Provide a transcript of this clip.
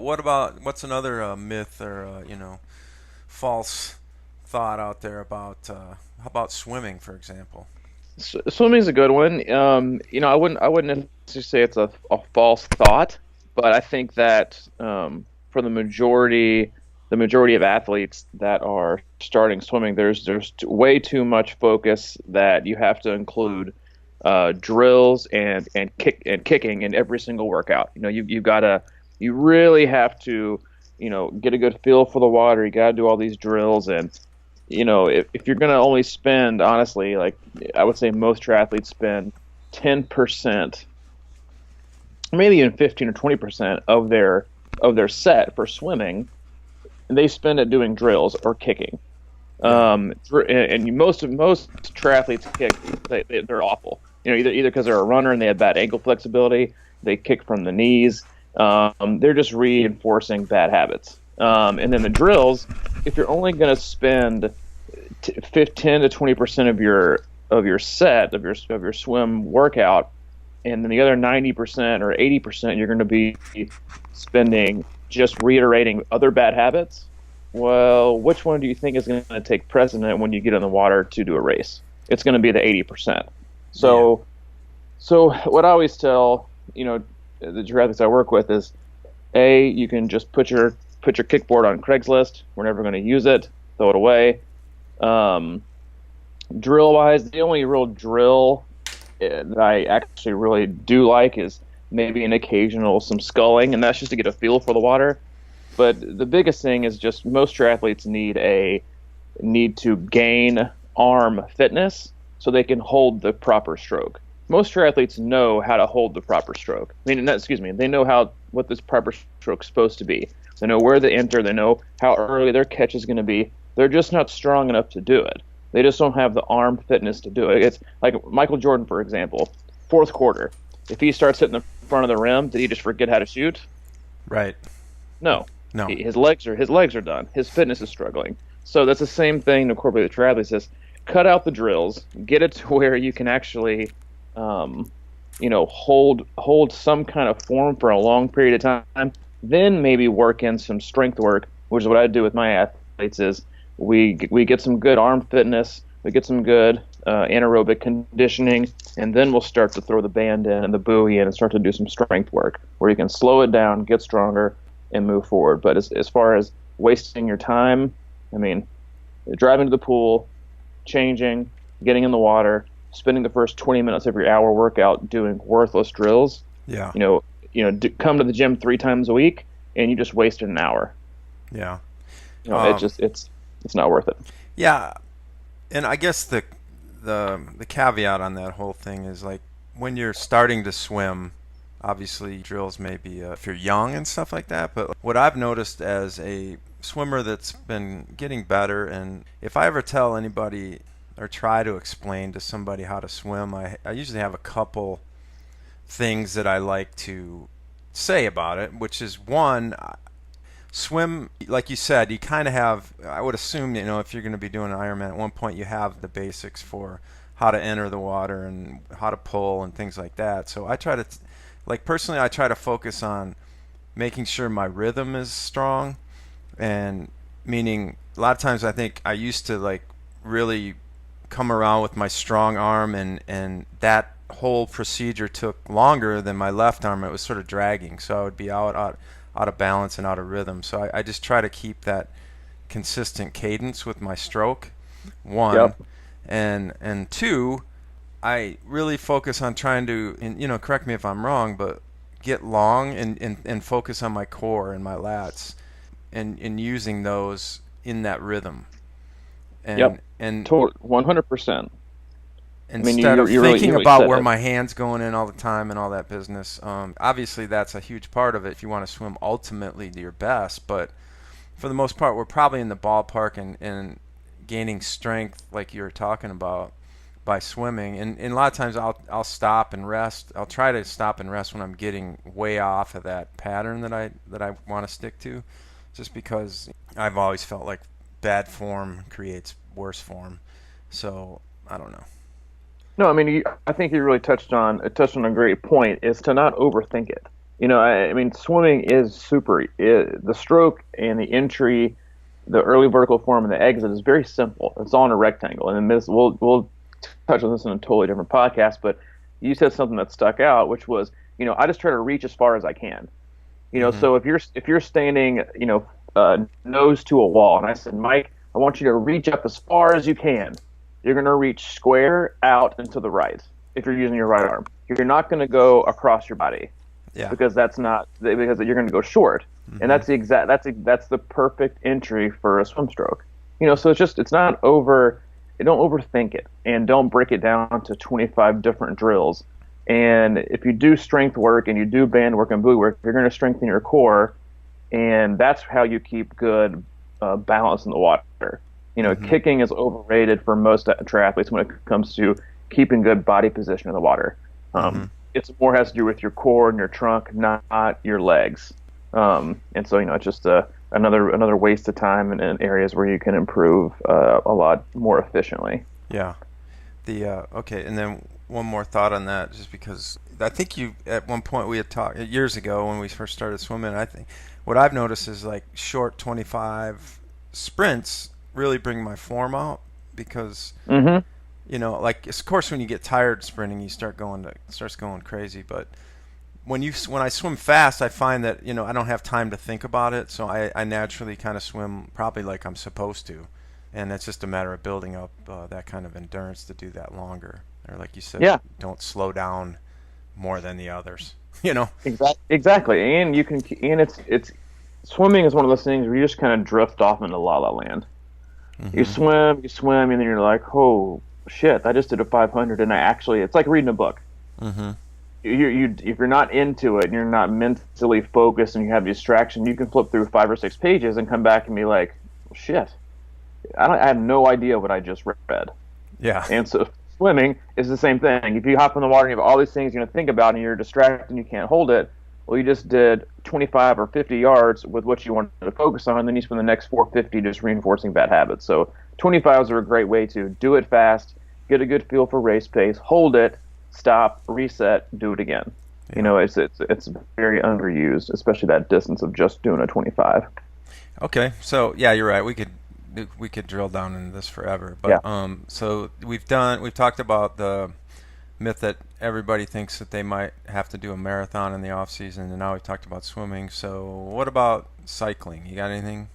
what's another myth or false thought out there about how about swimming, for example? Swimming is a good one. I wouldn't necessarily say it's a false thought, but I think that for the majority of athletes that are starting swimming, there's way too much focus that you have to include drills and kicking in every single workout. You really have to get a good feel for the water. You got to do all these drills and if you're going to only spend, honestly, like I would say most triathletes spend 10%, maybe even 15 or 20% of their set for swimming, and they spend it doing drills or kicking. Yeah, And most triathletes kick, they're awful. Either because they're a runner and they have bad ankle flexibility, they kick from the knees. They're just reinforcing bad habits. And then the drills, if you're only going to spend 10 to 20% of your set of your swim workout, and then the other 90% or 80% you're going to be spending just reiterating other bad habits. Well, which one do you think is going to take precedent when you get in the water to do a race? It's going to be the 80%. yeah, So what I always tell the triathletes I work with is, you can just put your kickboard on Craigslist. We're never going to use it. Throw it away. Um, Drill wise, the only real drill that I actually really do like is maybe an occasional some sculling, and that's just to get a feel for the water. But the biggest thing is just most triathletes need to gain arm fitness so they can hold the proper stroke. Most triathletes know how to hold the proper stroke. Excuse me, they know what this proper stroke's supposed to be. They know where to enter. They know how early their catch is going to be. They're just not strong enough to do it. They just don't have the arm fitness to do it. It's like Michael Jordan, for example, fourth quarter. If he starts hitting the front of the rim, did he just forget how to shoot? right. No, No, his legs are done. His fitness is struggling. So that's the same thing to incorporate the triathlete says. Cut out the drills, get it to where you can actually, hold some kind of form for a long period of time. Then maybe work in some strength work, which is what I do with my athletes. Is we get some good arm fitness, we get some good anaerobic conditioning, and then we'll start to throw the band in and the buoy in and start to do some strength work where you can slow it down, get stronger, and move forward. But as far as wasting your time, I mean, driving to the pool, changing, getting in the water, spending the first 20 minutes of your hour workout doing worthless drills, yeah, you know, come to the gym 3 times a week, and you just wasted an hour. yeah, It um, just it's not worth it. yeah. And I guess the caveat on that whole thing is like when you're starting to swim, obviously drills maybe if you're young and stuff like that. But what I've noticed as a swimmer that's been getting better, and if I ever tell anybody or try to explain to somebody how to swim, I usually have a couple things that I like to say about it, which is one, swim, like you said, you kind of have, I would assume, if you're going to be doing an Ironman at one point, you have the basics for how to enter the water and how to pull and things like that. So I try to, like personally, I try to focus on making sure my rhythm is strong, and meaning a lot of times I think I used to like really come around with my strong arm, and that whole procedure took longer than my left arm. It was sort of dragging, so I would be out of balance and out of rhythm. So I just try to keep that consistent cadence with my stroke. One, Yep. and two, I really focus on trying to, and correct me if I'm wrong, but get long and focus on my core and my lats, and using those in that rhythm. And Yep. and 100%. I mean, instead of you really thinking you really about said where it. my hand's going in all the time and all that business, obviously that's a huge part of it if you want to swim ultimately to your best. But for the most part, we're probably in the ballpark and gaining strength like you were talking about by swimming. And a lot of times I'll stop and rest. I'll try to stop and rest when I'm getting way off of that pattern that I want to stick to, just because I've always felt like bad form creates worse form. So I don't know. No, I mean, I think you really touched on a great point. Is to not overthink it. I mean, swimming is the stroke and the entry, the early vertical form and the exit is very simple. It's all in a rectangle. And then we'll touch on this in a totally different podcast, but you said something that stuck out, which was, I just try to reach as far as I can. Mm-hmm. So if you're standing, nose to a wall, and I said, Mike, I want you to reach up as far as you can. You're going to reach square out and to the right if you're using your right arm. You're not going to go across your body Yeah. because because you're going to go short, and Mm-hmm. that's the perfect entry for a swim stroke. So it's not over. Don't overthink it, and don't break it down to 25 different drills. And if you do strength work and you do band work and buoy work, you're going to strengthen your core, and that's how you keep good balance in the water. Mm-hmm. Kicking is overrated for most triathletes when it comes to keeping good body position in the water. Mm-hmm. It's more has to do with your core and your trunk, not your legs. And so it's just another waste of time in areas where you can improve a lot more efficiently. Yeah. The okay, and then one more thought on that, just because I think you at one point we had talked years ago when we first started swimming. I think what I've noticed is like short 25 sprints really bring my form out because Hmm. like of course when you get tired sprinting you starts going crazy, but when I swim fast I find that I don't have time to think about it, so I naturally kind of swim probably like I'm supposed to, and it's just a matter of building up that kind of endurance to do that longer, or like you said, Yeah, don't slow down more than the others. you know exactly. And it's swimming is one of those things where you just kind of drift off into la la land. mhm You swim, and then you're like, oh shit, I just did a 500, and it's like reading a book. mhm If you're not into it and you're not mentally focused and you have distraction, you can flip through 5 or 6 pages and come back and be like, well, shit, I have no idea what I just read. yeah And so swimming is the same thing. If you hop in the water and you have all these things you're going to think about and you're distracted and you can't hold it, well, you just did 25 or 50 yards with what you wanted to focus on, and then you spend the next 450 just reinforcing bad habits. So 25s are a great way to do it fast, get a good feel for race pace, hold it, stop, reset, do it again. yeah It's very underused, especially that distance of just doing a 25. Okay, so yeah, you're right. We could drill down into this forever, Yeah. but so we've talked about the myth that everybody thinks that they might have to do a marathon in the off season, and now we've talked about swimming. So what about cycling? You got anything